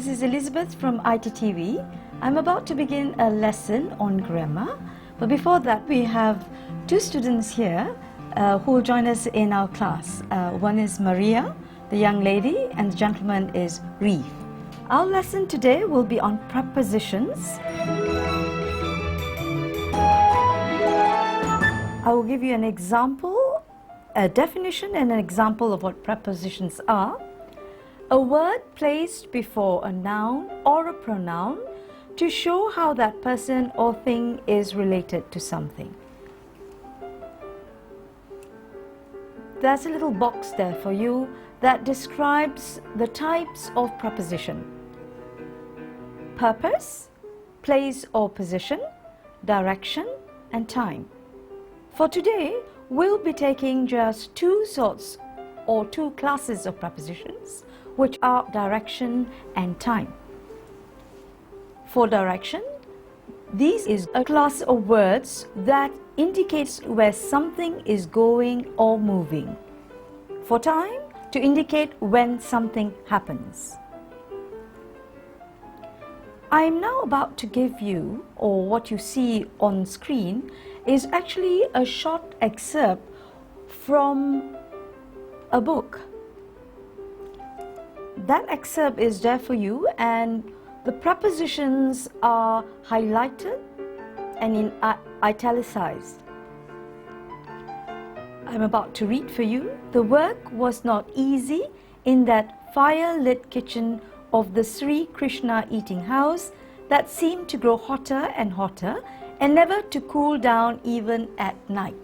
this is Elizabeth from ITTV. I'm about to begin a lesson on grammar, but before that we have two students here who will join us in our class. One is Maria, the young lady, and the gentleman is Reef. Our lesson today will be on prepositions. I will give you an example, a definition and an example of what prepositions are. A word placed before a noun or a pronoun to show how that person or thing is related to something. There's a little box there for you that describes the types of preposition: purpose, place or position, direction, and time. For today, we'll be taking just two sorts or two classes of prepositions, which are direction and time. For direction, this is a class of words that indicates where something is going or moving. For time, to indicate when something happens. I am now about to give you, or what you see on screen, is actually a short excerpt from a book. That excerpt is there for you, and the prepositions are highlighted and in italicized. I'm about to read for you. The work was not easy in that fire-lit kitchen of the Sri Krishna eating house that seemed to grow hotter and hotter and never to cool down even at night.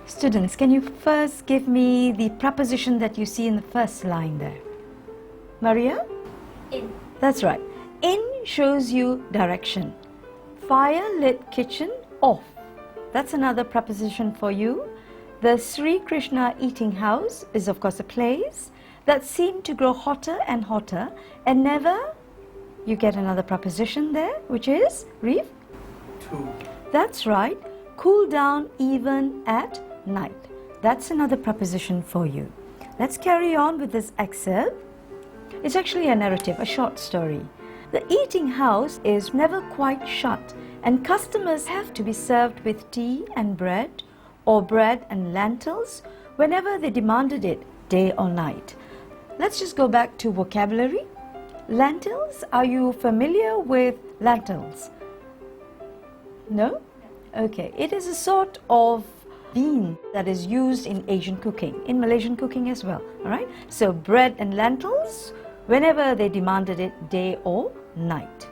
Students, can you first give me the preposition that you see in the first line there? Maria? In. That's right. In shows you direction. Fire-lit kitchen, off. That's another preposition for you. The Sri Krishna eating house is of course a place that seemed to grow hotter and hotter and never, you get another preposition there, which is, Reef? To. That's right. Cool down even at night. That's another preposition for you. Let's carry on with this excerpt. It's actually a narrative, a short story. The eating house is never quite shut, and customers have to be served with tea and bread, or bread and lentils, whenever they demanded it, day or night. Let's just go back to vocabulary. Lentils, are you familiar with lentils? No? Okay, it is a sort of bean that is used in Asian cooking, in Malaysian cooking as well, all right? So bread and lentils, whenever they demanded it, day or night.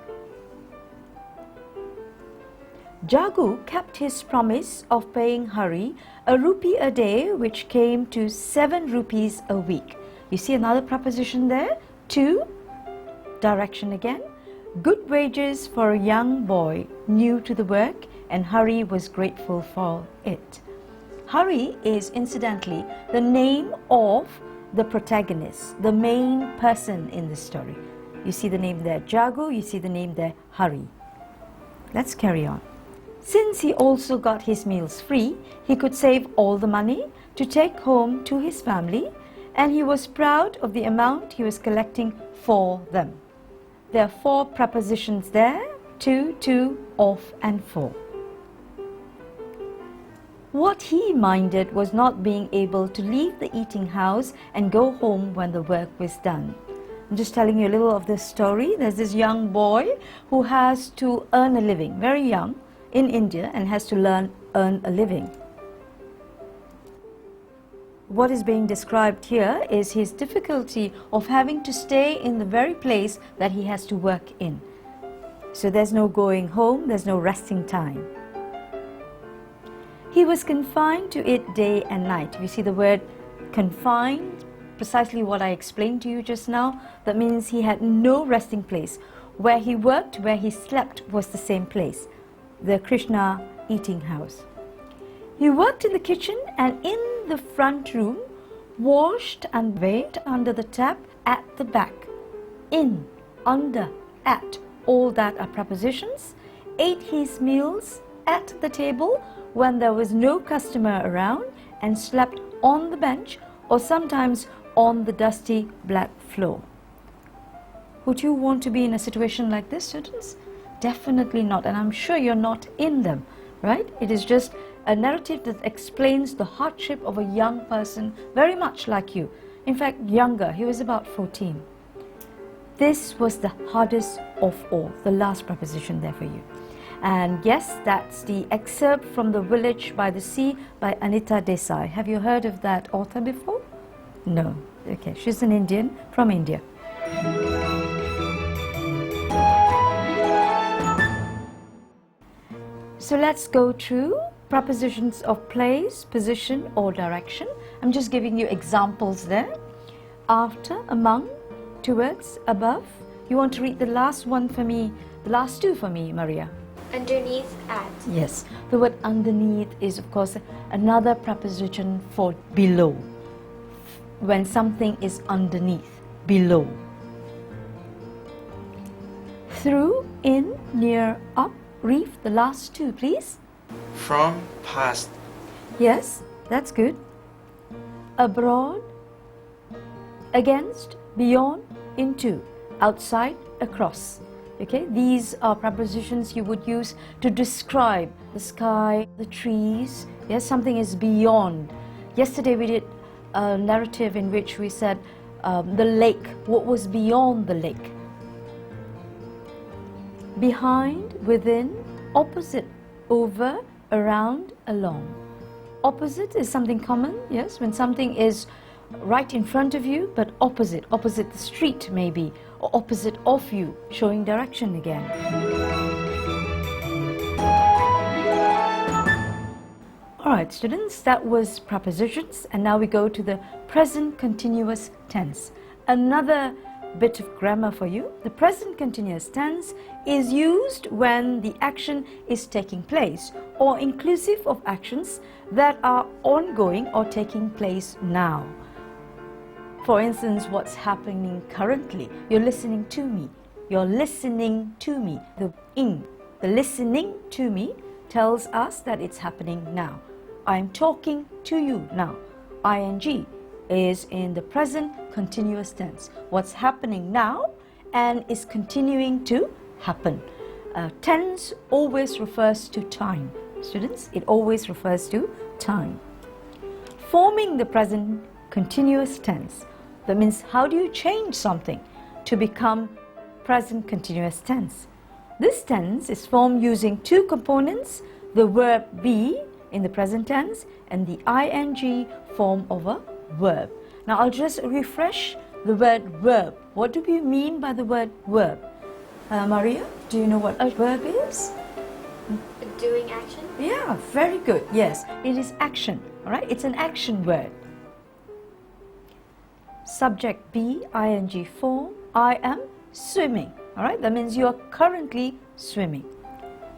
Jagu kept his promise of paying Hari a rupee a day, which came to 7 rupees a week. You see another preposition there, to, direction again. Good wages for a young boy new to the work, and Hari was grateful for it. Hari is incidentally the name of the protagonist, the main person in the story. You see the name there, Jagu, you see the name there, Hari. Let's carry on. Since he also got his meals free, he could save all the money to take home to his family, and he was proud of the amount he was collecting for them. There are 4 prepositions there, to, of, and for. What he minded was not being able to leave the eating house and go home when the work was done. I'm just telling you a little of this story. There's this young boy who has to earn a living, very young, in India, and has to earn a living. What is being described here is his difficulty of having to stay in the very place that he has to work in. So there's no going home, there's no resting time. He was confined to it day and night. You see the word confined, precisely what I explained to you just now. That means he had no resting place. Where he worked, where he slept was the same place, the Krishna eating house. He worked in the kitchen and in the front room, washed and bathed under the tap at the back. In, under, at, all that are prepositions. Ate his meals at the table when there was no customer around, and slept on the bench or sometimes on the dusty black floor. Would you want to be in a situation like this, students? Definitely not, and I'm sure you're not in them, right? It is just a narrative that explains the hardship of a young person, very much like you. In fact, younger. He was about 14. This was the hardest of all, the last preposition there for you. And yes, that's the excerpt from The Village by the Sea by Anita Desai. Have you heard of that author before? No. Okay, she's an Indian from India. So let's go through prepositions of place, position or direction. I'm just giving you examples there. After, among, towards, above. You want to read the last one for me, the last two for me, Maria. Underneath, at. Yes, the word underneath is of course another preposition for below. When something is underneath, below. Through, in, near, up, reef, the last two please. From, past. Yes, that's good. Abroad, against, beyond, into, outside, across. Okay, these are prepositions you would use to describe the sky, the trees. Yes, something is beyond. Yesterday we did a narrative in which we said the lake, what was beyond the lake. Behind, within, opposite, over, around, along. Opposite is something common, yes, when something is right in front of you, but opposite the street maybe, or opposite of you, showing direction again. Alright students, that was prepositions, and now we go to the present continuous tense. Another bit of grammar for you. The present continuous tense is used when the action is taking place or inclusive of actions that are ongoing or taking place now. For instance, what's happening currently? You're listening to me. You're listening to me. The ing, the listening to me tells us that it's happening now. I'm talking to you now. ing is in the present continuous tense. What's happening now and is continuing to happen. Tense always refers to time. Students, it always refers to time. Forming the present continuous tense. That means how do you change something to become present continuous tense? This tense is formed using two components, the verb be in the present tense and the ing form of a verb. Now I'll just refresh the word verb. What do we mean by the word verb? Maria, do you know what a verb is? Doing action? Yeah, very good. Yes, it is action. All right, it's an action word. Subject be, ing form, I am swimming. All right, that means you are currently swimming.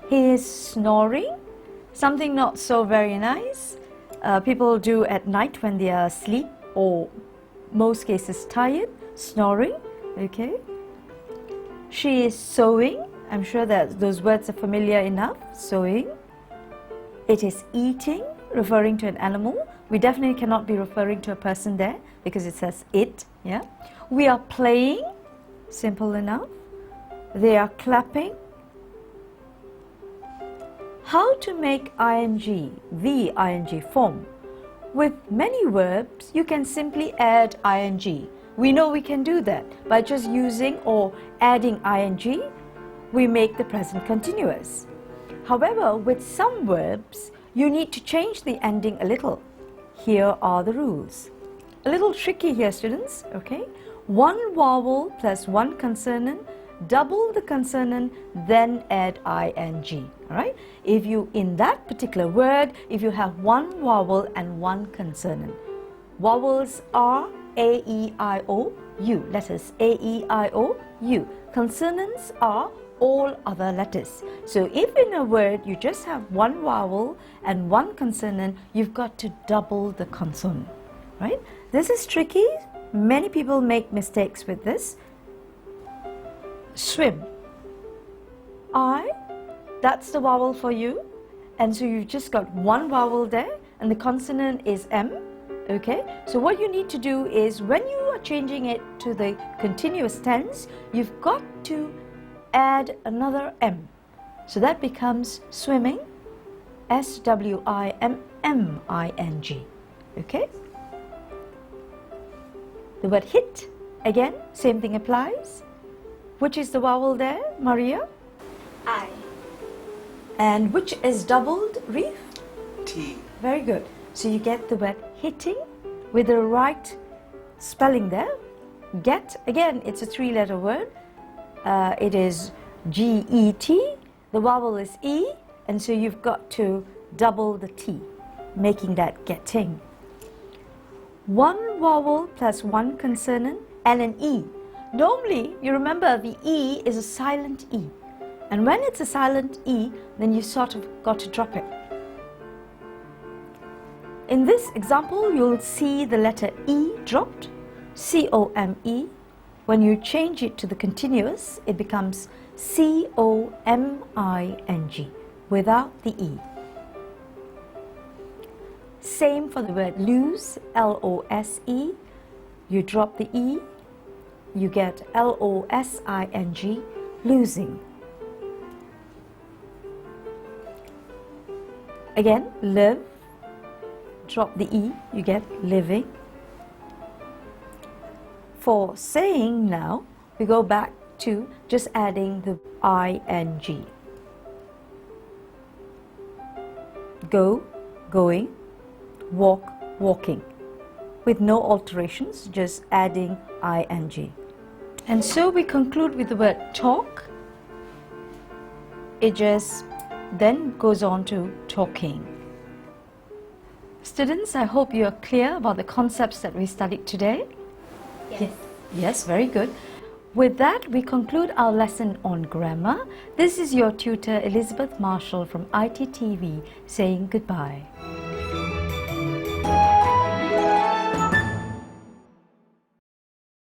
He is snoring, something not so very nice. People do at night when they are asleep or most cases tired, snoring. Okay. She is sewing. I'm sure that those words are familiar enough. Sewing. It is eating, referring to an animal. We definitely cannot be referring to a person there because it says it. Yeah. We are playing. Simple enough. They are clapping. How to make ing, the ing form? With many verbs, you can simply add ing. We know we can do that by just using or adding ing. We make the present continuous. However, with some verbs, you need to change the ending a little. Here are the rules. A little tricky here, students, okay? One vowel plus one consonant, double the consonant, then add ing, all right? If you, in that particular word, if you have one vowel and one consonant. Vowels are A, E, I, O, U, letters A, E, I, O, U. Consonants are all other letters. So if in a word you just have one vowel and one consonant, you've got to double the consonant, right? This is tricky. Many people make mistakes with this. Swim. I, that's the vowel for you. And so you've just got one vowel there and the consonant is M. Okay, so what you need to do is when you are changing it to the continuous tense, you've got to add another M. So that becomes swimming, S-W-I-M-M-I-N-G. Okay? The word hit, again, same thing applies. Which is the vowel there, Maria? I. And which is doubled, Reef? T. Very good. So you get the word hitting with the right spelling there. Get, again, it's a three-letter word. It is G-E-T. The vowel is E, and so you've got to double the T, making that getting. One vowel plus one consonant and an E. Normally, you remember the E is a silent E. And when it's a silent E, then you sort of got to drop it. In this example, you'll see the letter E dropped, C-O-M-E. When you change it to the continuous, it becomes C-O-M-I-N-G without the E. Same for the word lose, L-O-S-E. You drop the E, you get L-O-S-I-N-G, losing. Again, live, drop the E, you get living. For saying now, we go back to just adding the I-N-G. Go, going, walk, walking. With no alterations, just adding I-N-G. And so we conclude with the word talk. It just then goes on to talking. Students, I hope you are clear about the concepts that we studied today. Yes. Yes, very good. With that, we conclude our lesson on grammar. This is your tutor, Elizabeth Marshall from ITTV, saying goodbye.